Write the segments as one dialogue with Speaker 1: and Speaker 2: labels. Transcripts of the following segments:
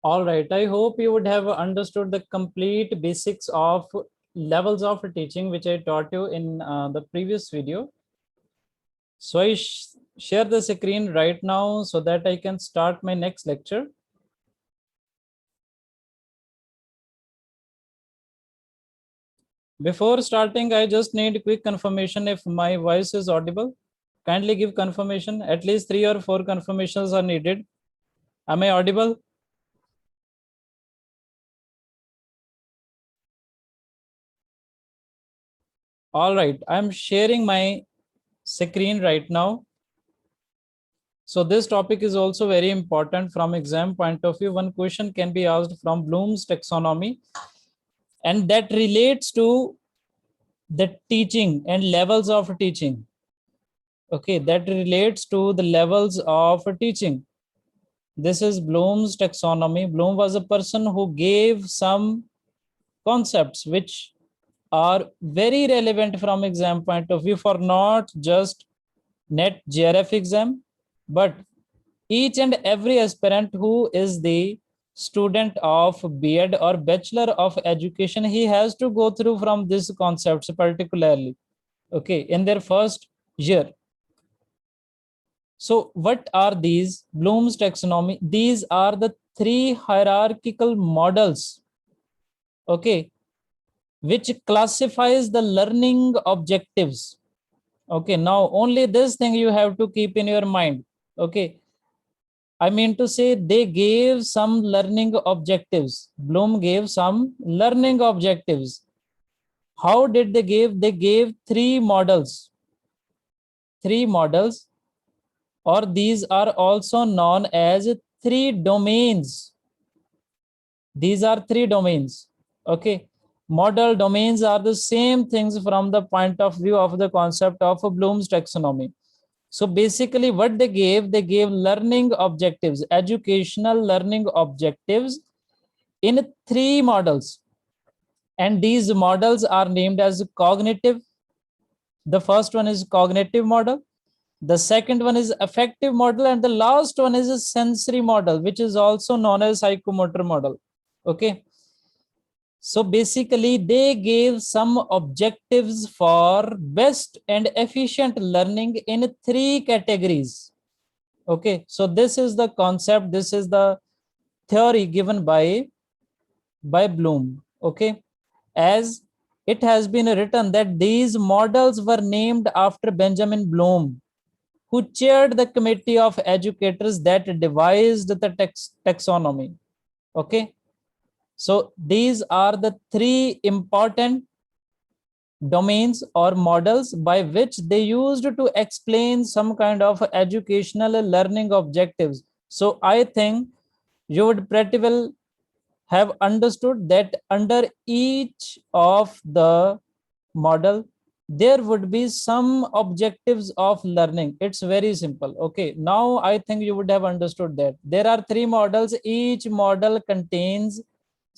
Speaker 1: All right, I hope you would have understood the complete basics of levels of teaching, which I taught you in the previous video. So I share the screen right now so that I can start my next lecture. Before starting, I just need quick confirmation if my voice is audible. Kindly give confirmation. At least 3 or 4 confirmations are needed. Am I audible? All right, I'm sharing my screen right now. So this topic is also very important from exam point of view. One question can be asked from Bloom's taxonomy, and that relates to the teaching and levels of teaching. Okay, that relates to the levels of teaching. This is Bloom's taxonomy. Bloom was a person who gave some concepts which are very relevant from exam point of view for not just net GRF exam, but each and every aspirant who is the student of B.Ed or Bachelor of Education, he has to go through from these concepts particularly, okay, in their first year. So what are these? Bloom's taxonomy. These are the 3 hierarchical models, okay, which classifies the learning objectives. Okay, now only this thing you have to keep in your mind, okay. I mean to say they gave some learning objectives. Bloom gave some learning objectives. How did they give? They gave 3 models. 3 models, or these are also known as 3 domains. These are 3 domains. Okay. Model domains are the same things from the point of view of the concept of Bloom's taxonomy. So basically what they gave learning objectives, educational learning objectives in 3 models. And these models are named as cognitive. The first one is cognitive model. The second one is affective model. And the last one is a sensory model, which is also known as psychomotor model. Okay. So basically they gave some objectives for best and efficient learning in 3 categories. Okay, so this is the concept, this is the theory given by Bloom. Okay, as it has been written that these models were named after Benjamin Bloom, who chaired the committee of educators that devised the taxonomy. Okay, so these are the 3 important domains or models by which they used to explain some kind of educational learning objectives. So I think you would pretty well have understood that under each of the model there would be some objectives of learning. It's very simple. Okay, now I think you would have understood that there are 3 models. Each model contains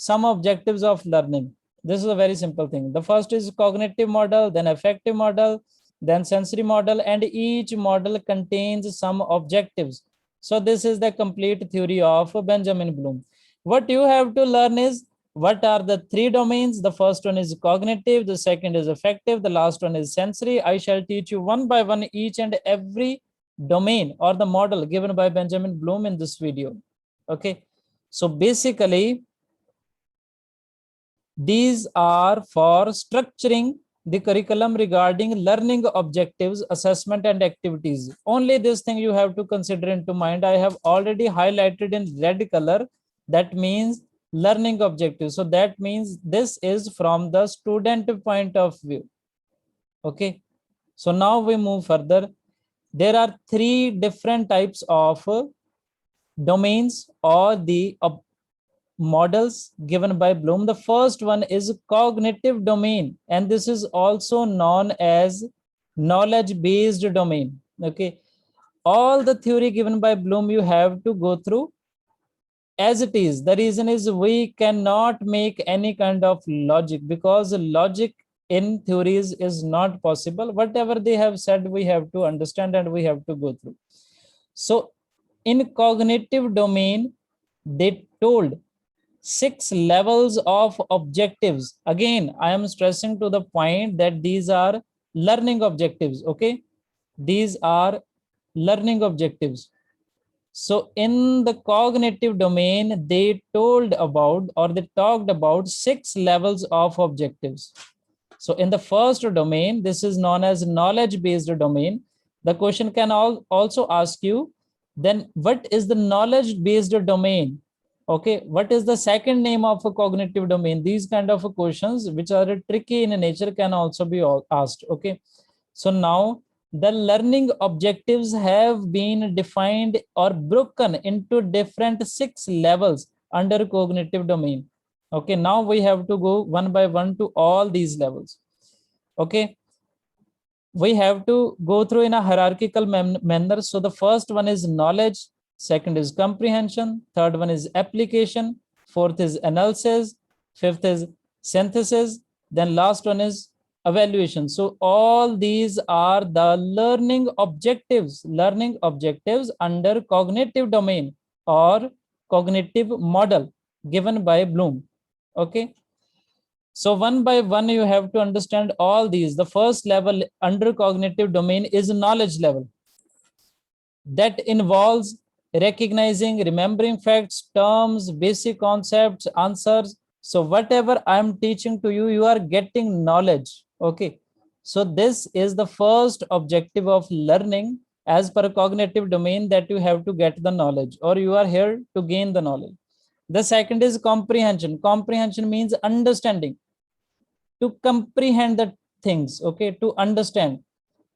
Speaker 1: some objectives of learning. This is a very simple thing. The first is cognitive model, then affective model, then sensory model, and each model contains some objectives. So this is the complete theory of Benjamin Bloom. What you have to learn is what are the 3 domains. The first one is cognitive, the second is affective, the last one is sensory. I shall teach you one by one each and every domain or the model given by Benjamin Bloom in this video. Okay, so basically these are for structuring the curriculum regarding learning objectives, assessment, and activities. Only this thing you have to consider into mind. I have already highlighted in red color. That means learning objectives. So that means this is from the student point of view. Okay. So now we move further. There are 3 different types of domains or the models given by Bloom. The first one is cognitive domain, and this is also known as knowledge-based domain. Okay, all the theory given by Bloom you have to go through as it is. The reason is we cannot make any kind of logic, because logic in theories is not possible. Whatever they have said, we have to understand and we have to go through. So in cognitive domain, they told 6 levels of objectives. Again, I am stressing to the point that these are learning objectives. Okay, these are learning objectives. So in the cognitive domain, they told about, or they talked about 6 levels of objectives. So in the first domain, this is known as knowledge based domain. The question can also ask you, then what is the knowledge based domain? Okay, what is the second name of a cognitive domain? These kind of questions, which are tricky in nature, can also be asked. Okay, so now the learning objectives have been defined or broken into different 6 levels under cognitive domain. Okay, now we have to go one by one to all these levels. Okay, we have to go through in a hierarchical manner. So the first one is knowledge, second is comprehension, third one is application, fourth is analysis, fifth is synthesis, then last one is evaluation. So all these are the learning objectives under cognitive domain or cognitive model given by Bloom. Okay, so one by one, you have to understand all these. The first level under cognitive domain is knowledge level. That involves recognizing, remembering facts, terms, basic concepts, answers. So whatever I'm teaching to you, you are getting knowledge. Okay. So this is the first objective of learning as per a cognitive domain, that you have to get the knowledge, or you are here to gain the knowledge. The second is comprehension. Comprehension means understanding, to comprehend the things. Okay, to understand.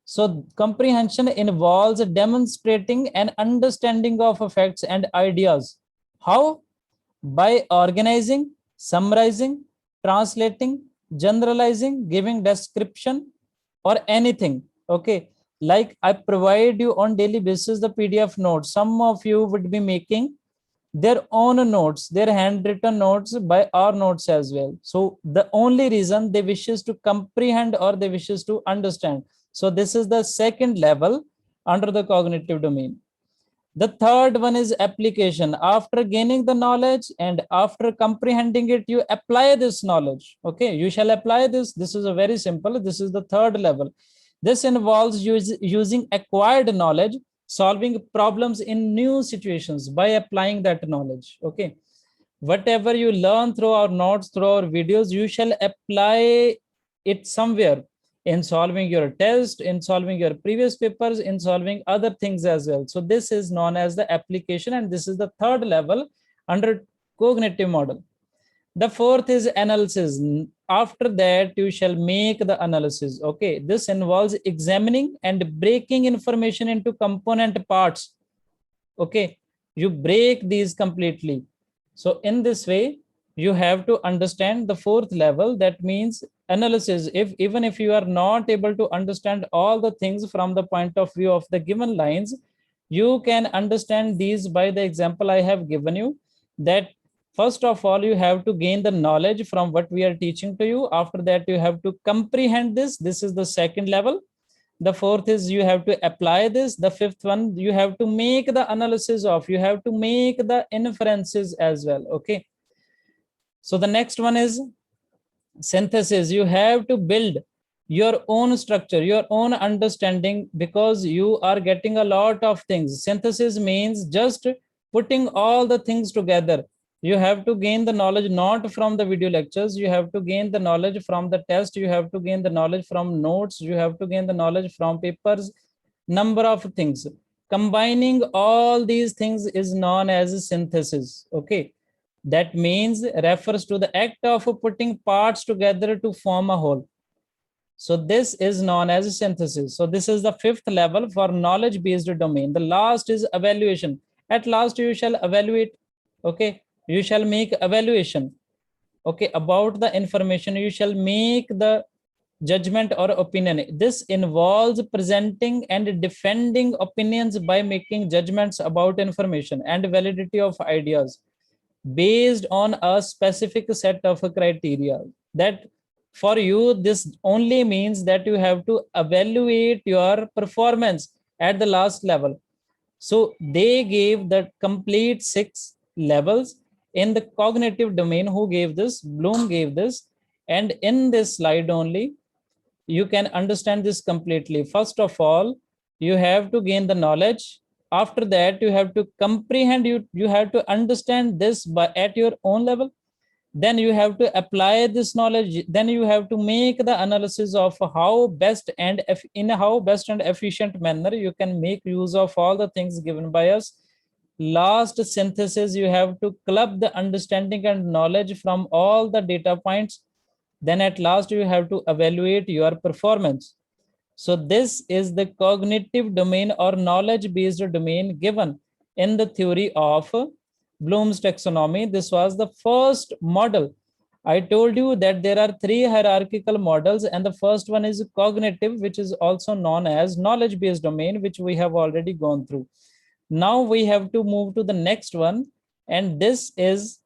Speaker 1: So comprehension involves demonstrating an understanding of facts and ideas. How? By organizing, summarizing, translating, generalizing, giving description, or anything. Okay, like I provide you on daily basis the PDF notes. Some of you would be making their own notes, their handwritten notes by our notes as well. So the only reason they wishes to comprehend or they wishes to understand. So this is the second level under the cognitive domain. The third one is application. After gaining the knowledge and after comprehending it, you apply this knowledge. Okay, you shall apply this. This is a very simple. This is the third level. This involves using acquired knowledge, solving problems in new situations by applying that knowledge. Okay, whatever you learn through our notes, through our videos, you shall apply it somewhere, in solving your test, in solving your previous papers, in solving other things as well. So this is known as the application, and this is the third level under cognitive model. The fourth is analysis. After that, you shall make the analysis. Okay, this involves examining and breaking information into component parts. Okay, you break these completely. So in this way, you have to understand the fourth level. That means analysis. If even if you are not able to understand all the things from the point of view of the given lines, you can understand these by the example I have given you. That first of all, you have to gain the knowledge from what we are teaching to you. After that, you have to comprehend this. This is the second level. The fourth is you have to apply this. The fifth one, you have to make the analysis of, you have to make the inferences as well. Okay, so the next one is synthesis. You have to build your own structure, your own understanding, because you are getting a lot of things. Synthesis means just putting all the things together. You have to gain the knowledge not from the video lectures. You have to gain the knowledge from the test. You have to gain the knowledge from notes. You have to gain the knowledge from papers. Number of things. Combining all these things is known as synthesis. Okay, that means refers to the act of putting parts together to form a whole. So this is known as synthesis. So this is the fifth level for knowledge based domain. The last is evaluation. At last, you shall evaluate. Okay, you shall make evaluation. Okay, about the information, you shall make the judgment or opinion. This involves presenting and defending opinions by making judgments about information and validity of ideas based on a specific set of criteria. That for you, this only means that you have to evaluate your performance at the last level. So they gave the complete 6 levels in the cognitive domain. Who gave this? Bloom gave this. And in this slide only, you can understand this completely. First of all, you have to gain the knowledge. After that, you have to comprehend, you have to understand this at your own level. Then you have to apply this knowledge. Then you have to make the analysis of how best and in how best and efficient manner you can make use of all the things given by us. Last synthesis, you have to club the understanding and knowledge from all the data points. Then at last, you have to evaluate your performance. So this is the cognitive domain or knowledge-based domain given in the theory of Bloom's taxonomy. This was the first model. I told you that there are three hierarchical models, and the first one is cognitive, which is also known as knowledge-based domain, which we have already gone through. Now we have to move to the next one, and this is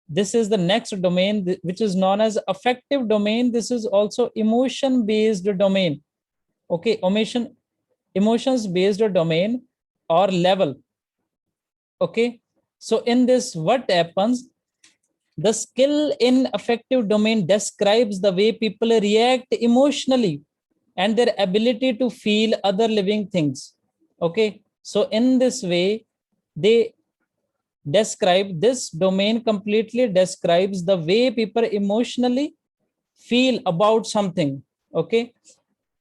Speaker 1: the next domain, which is known as affective domain. This is also emotion based domain. Okay, emotions based domain or level. Okay, so in this, what happens? The skill in affective domain describes the way people react emotionally and their ability to feel other living things. Okay, so in this way, they describe this domain completely describes the way people emotionally feel about something. Okay,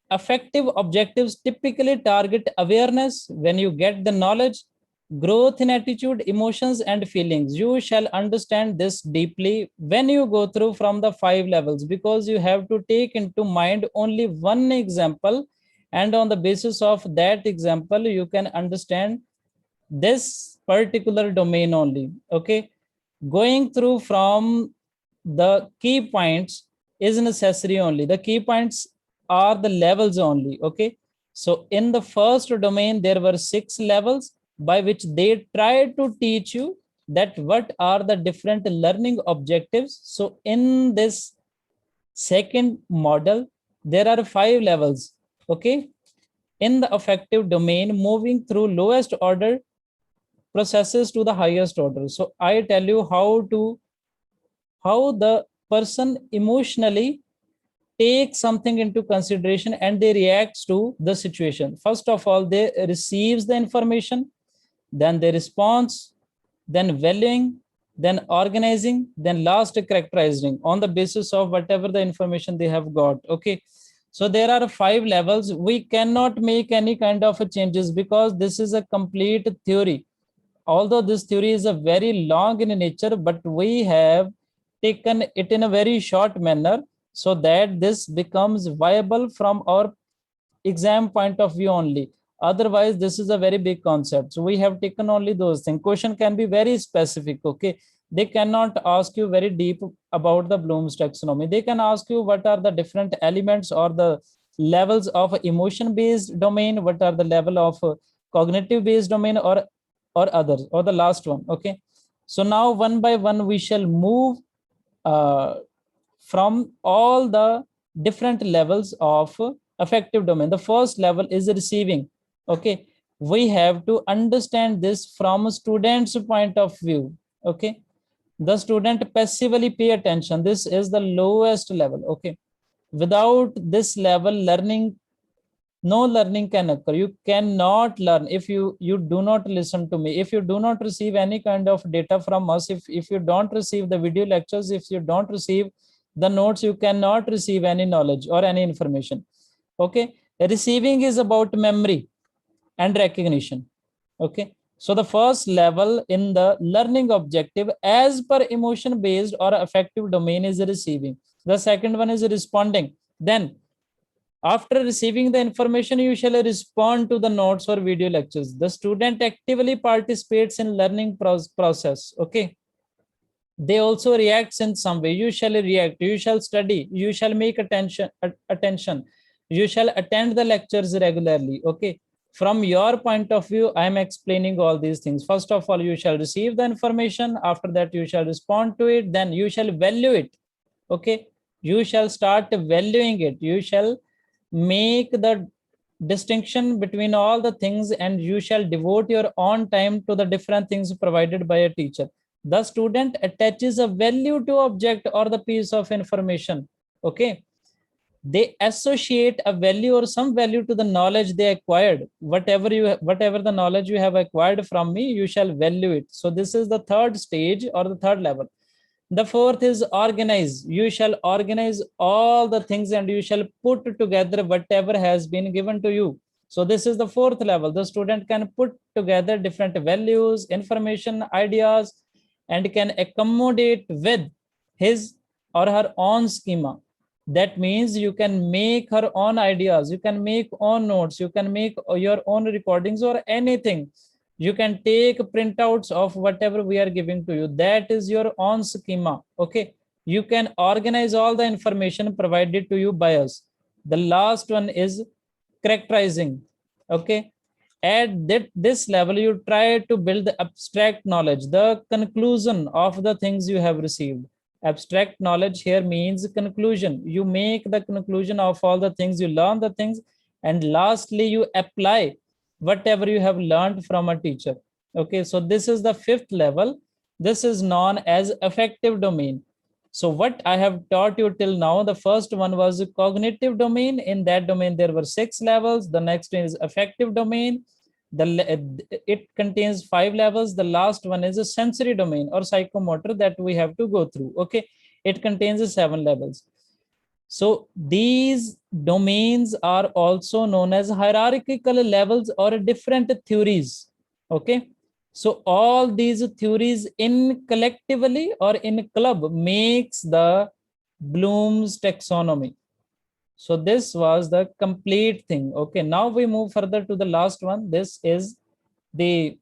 Speaker 1: affective objectives typically target awareness. When you get the knowledge, growth in attitude, emotions, and feelings, you shall understand this deeply when you go through from the 5 levels, because you have to take into mind only one example, and on the basis of that example you can understand this particular domain only. Okay, going through from the key points is necessary only. The key points are the levels only. Okay, so in the first domain there were 6 levels by which they tried to teach you that what are the different learning objectives. So in this second model there are 5 levels. Okay, in the affective domain, moving through lowest order processes to the highest order. So I tell you how the person emotionally takes something into consideration and they reacts to the situation. First of all, they receives the information, then they response, then valuing, then organizing, then last characterizing on the basis of whatever the information they have got. Okay, so there are 5 levels. We cannot make any kind of changes because this is a complete theory. Although this theory is a very long in nature, but we have taken it in a very short manner so that this becomes viable from our exam point of view only. Otherwise, this is a very big concept. So we have taken only those things. Question can be very specific. Okay, they cannot ask you very deep about the Bloom's taxonomy. They can ask you what are the different elements or the levels of emotion based domain, what are the level of cognitive based domain, or others, or the last one. Okay, so now one by one we shall move uh, from all the different levels of affective domain. The first level is receiving. Okay, we have to understand this from a student's point of view. Okay, the student passively pay attention. This is the lowest level. Okay, without this level, no learning can occur. You cannot learn if you do not listen to me, if you do not receive any kind of data from us, if you don't receive the video lectures, if you don't receive the notes, you cannot receive any knowledge or any information. Okay, receiving is about memory and recognition. Okay, so the first level in the learning objective as per emotion based or affective domain is receiving. The second one is responding. Then after receiving the information, you shall respond to the notes or video lectures. The student actively participates in learning process. Okay. They also reacts in some way. You shall react. You shall study. You shall make attention. You shall attend the lectures regularly. Okay. From your point of view, I am explaining all these things. First of all, you shall receive the information. After that, you shall respond to it. Then you shall value it. Okay. You shall start valuing it. You shall make the distinction between all the things, and you shall devote your own time to the different things provided by a teacher. The student attaches a value to object or the piece of information. Okay, they associate a value or some value to the knowledge they acquired. Whatever the knowledge you have acquired from me, you shall value it. So this is the third stage or the third level. The fourth is organize. You shall organize all the things and you shall put together whatever has been given to you. So this is the fourth level. The student can put together different values, information, ideas, and can accommodate with his or her own schema. That means you can make her own ideas, you can make own notes, you can make your own recordings or anything. You can take printouts of whatever we are giving to you. That is your own schema. Okay, you can organize all the information provided to you by us. The last one is characterizing. Okay, at this level you try to build the abstract knowledge, the conclusion of the things you have received. Abstract knowledge here means conclusion. You make the conclusion of all the things, you learn the things, and lastly you apply whatever you have learned from a teacher. Okay, so this is the fifth level. This is known as affective domain. So what I have taught you till now, the first one was cognitive domain. In that domain there were 6 levels. The next is affective domain. It contains 5 levels. The last one is a sensory domain or psychomotor that we have to go through. Okay, it contains 7 levels. So these domains are also known as hierarchical levels or different theories. Okay, so all these theories in collectively or in club makes the Bloom's taxonomy. So this was the complete thing. Okay, now we move further to the last one. This is the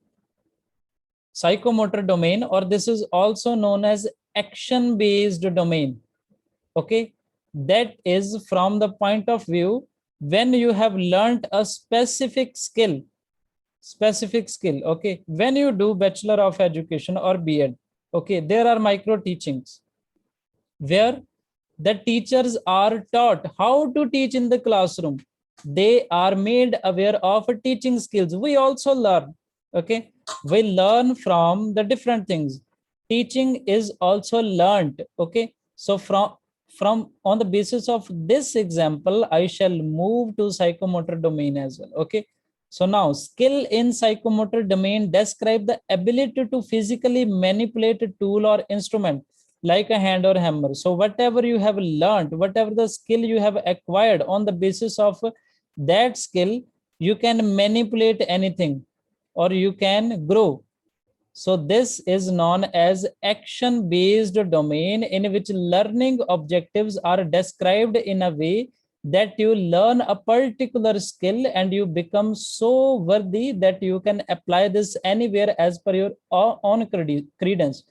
Speaker 1: psychomotor domain, or this is also known as action based domain. Okay, that is from the point of view when you have learned a specific skill. Okay, when you do Bachelor of Education or B.Ed, okay, there are micro teachings where the teachers are taught how to teach in the classroom. They are made aware of teaching skills. We also learn. Okay, we learn from the different things. Teaching is also learned. Okay, so from on the basis of this example, I shall move to psychomotor domain as well. Okay, so now skill in psychomotor domain describe the ability to physically manipulate a tool or instrument like a hand or hammer. So whatever you have learned, whatever the skill you have acquired, on the basis of that skill, you can manipulate anything or you can grow. So this is known as action based domain, in which learning objectives are described in a way that you learn a particular skill and you become so worthy that you can apply this anywhere as per your own credence.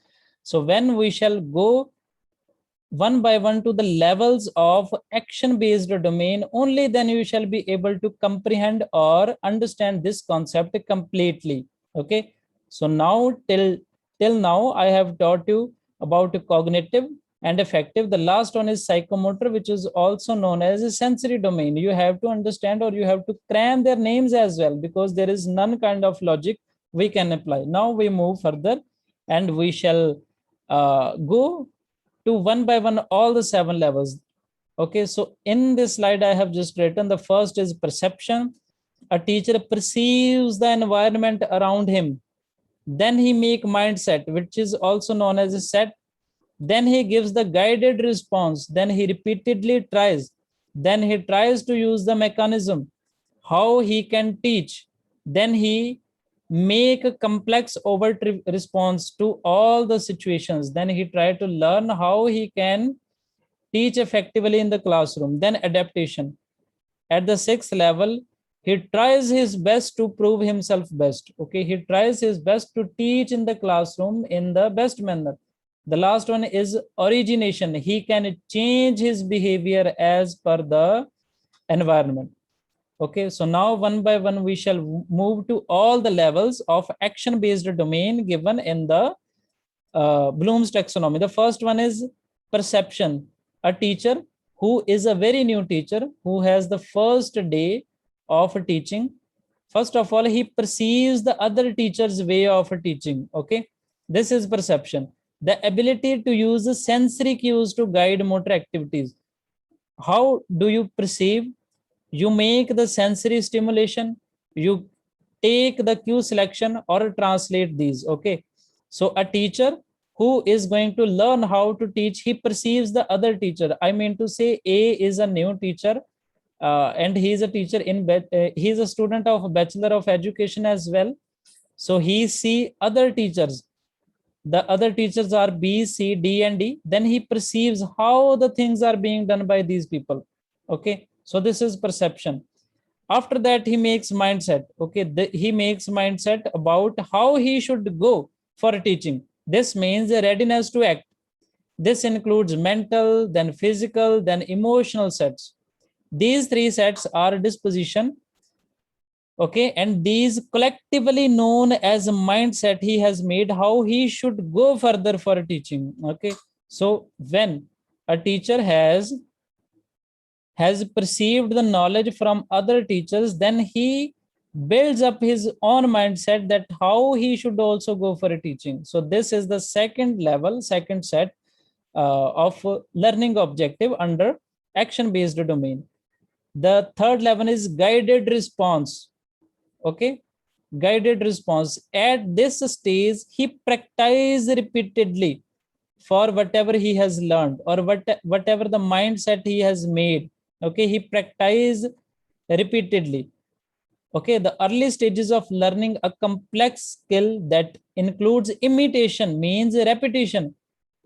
Speaker 1: So when we shall go one by one to the levels of action based domain, only then you shall be able to comprehend or understand this concept completely. Okay, so now till now I have taught you about cognitive and affective. The last one is psychomotor, which is also known as a sensory domain. You have to understand or you have to cram their names as well, because there is none kind of logic we can apply. Now we move further and we shall go to one by one all the 7 levels. Okay, so in this slide I have just written the first is perception. A teacher perceives the environment around him, then he make mindset, which is also known as a set. Then he gives the guided response, then he repeatedly tries, then he tries to use the mechanism how he can teach, then he make a complex overt response to all the situations, then he try to learn how he can teach effectively in the classroom, then adaptation. At the 6th level, he tries his best to prove himself best. Okay, he tries his best to teach in the classroom in the best manner. The last one is origination. He can change his behavior as per the environment. Okay, so now one by one we shall move to all the levels of action based domain given in the Bloom's taxonomy. The first one is perception. A teacher who is a very new teacher, who has the first day of teaching. First of all, he perceives the other teacher's way of teaching. Okay, this is perception. The ability to use the sensory cues to guide motor activities. How do you perceive? You make the sensory stimulation, you take the cue selection or translate these. Okay, so a teacher who is going to learn how to teach, he perceives the other teacher. I mean to say, A is a new teacher, and he is a teacher in he is a student of Bachelor of Education as well. So he see other teachers, the other teachers are B, C, D, and D. Then he perceives how the things are being done by these people. Okay, so this is perception. After that, he makes mindset. Okay, he makes mindset about how he should go for teaching. This means a readiness to act. This includes mental, then physical, then emotional sets. These three sets are disposition. Okay, and these collectively known as a mindset he has made how he should go further for teaching. Okay, so when a teacher has perceived the knowledge from other teachers, then he builds up his own mindset that how he should also go for a teaching. So this is the second level, second set of learning objective under action based domain. The third level is guided response. Okay, guided response. At this stage, he practices repeatedly for whatever he has learned or whatever the mindset he has made. Okay, he practices repeatedly. Okay, the early stages of learning a complex skill that includes imitation means repetition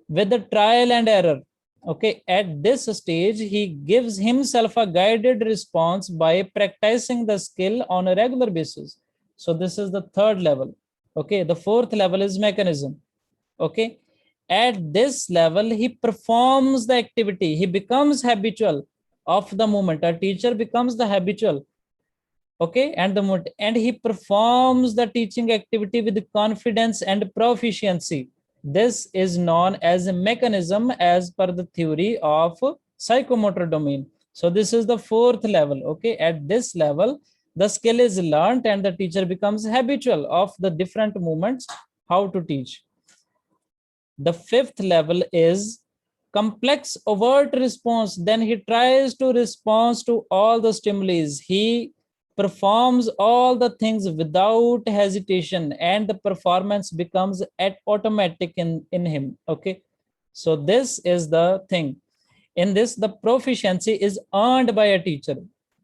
Speaker 1: with the trial and error. Okay, at this stage, he gives himself a guided response by practicing the skill on a regular basis. So this is the third level. Okay, the fourth level is mechanism. Okay, at this level, he performs the activity. He becomes habitual of the moment. A teacher becomes the habitual. Okay, and he performs the teaching activity with confidence and proficiency. This is known as a mechanism as per the theory of psychomotor domain. So this is the fourth level. Okay, at this level, the skill is learned and the teacher becomes habitual of the different movements how to teach. The fifth level is complex overt response. Then he tries to respond to all the stimuli. He performs all the things without hesitation and the performance becomes automatic in him. Okay, so this is the thing. In this, the proficiency is earned by a teacher.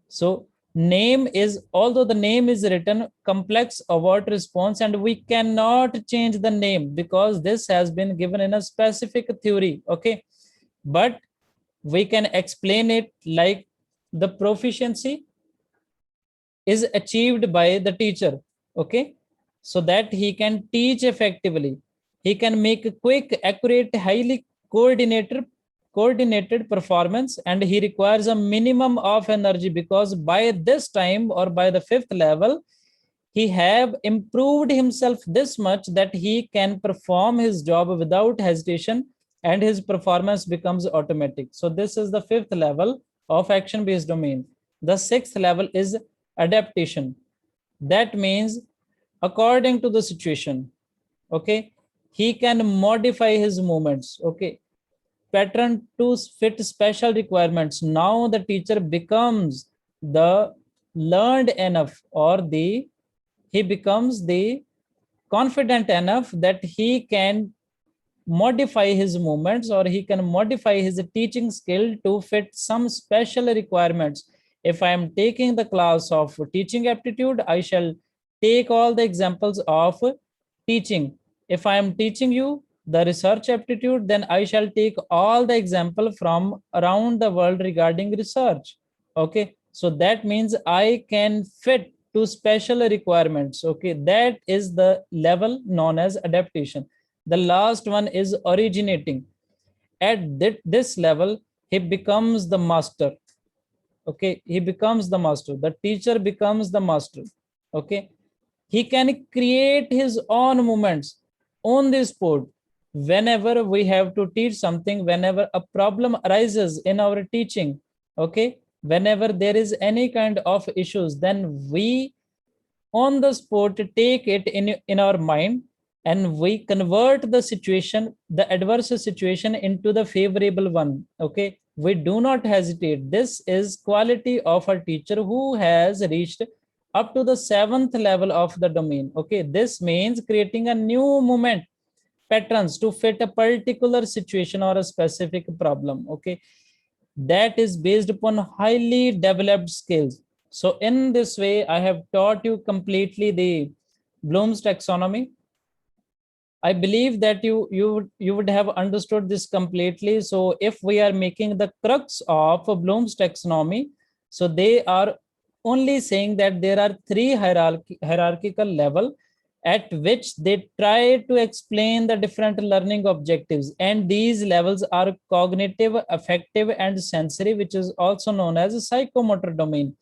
Speaker 1: So name is, although the name is written complex overt response, and we cannot change the name because this has been given in a specific theory. Okay, but we can explain it like the proficiency is achieved by the teacher. Okay, so that he can teach effectively, he can make a quick, accurate, highly coordinated performance, and he requires a minimum of energy because by this time or by the fifth level, he have improved himself this much that he can perform his job without hesitation and his performance becomes automatic. So this is the fifth level of action based domain. The sixth level is adaptation. That means according to the situation. Okay, he can modify his movements. Okay, pattern to fit special requirements. Now the teacher becomes the learned enough or the he becomes the confident enough that he can modify his movements or he can modify his teaching skill to fit some special requirements. If I am taking the class of teaching aptitude, I shall take all the examples of teaching. If I am teaching you the research aptitude, then I shall take all the example from around the world regarding research. Okay, so that means I can fit to special requirements. Okay, that is the level known as adaptation. The last one is originating. At this level, he becomes the master. Okay, he becomes the master. The teacher becomes the master. Okay, he can create his own movements on the spot. Whenever we have to teach something, whenever a problem arises in our teaching, okay, whenever there is any kind of issues, then we on the spot take it in our mind, and we convert the situation, the adverse situation, into the favorable one. Okay, we do not hesitate. This is quality of a teacher who has reached up to the 7th level of the domain. Okay, this means creating a new moment patterns to fit a particular situation or a specific problem. Okay, that is based upon highly developed skills. So in this way, I have taught you completely the Bloom's taxonomy. I believe that you would have understood this completely. So if we are making the crux of Bloom's taxonomy, so they are only saying that there are three hierarchical level at which they try to explain the different learning objectives, and these levels are cognitive, affective, and sensory, which is also known as a psychomotor domain.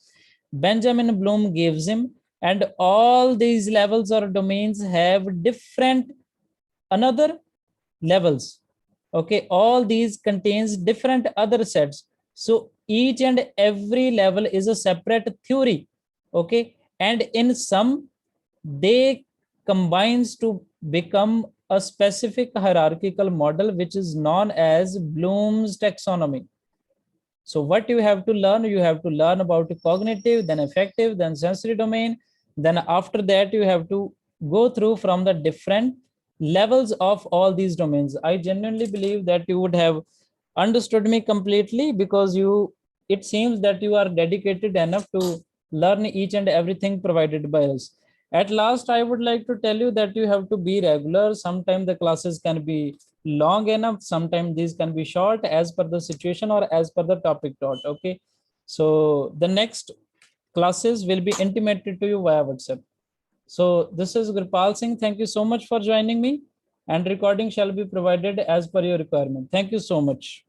Speaker 1: Benjamin Bloom gives him, and all these levels or domains have different another levels. Okay, all these contains different other sets. So each and every level is a separate theory. Okay, and in some they combines to become a specific hierarchical model, which is known as Bloom's taxonomy. So what you have to learn, you have to learn about cognitive, then affective, then sensory domain. Then after that, you have to go through from the different levels of all these domains. I genuinely believe that you would have understood me completely, because it seems that you are dedicated enough to learn each and everything provided by us. At last, I would like to tell you that you have to be regular. Sometimes the classes can be long enough, sometimes these can be short as per the situation or as per the topic taught. Okay, so the next classes will be intimated to you via WhatsApp. So this is Gurpal Singh. Thank you so much for joining me, and recording shall be provided as per your requirement. Thank you so much.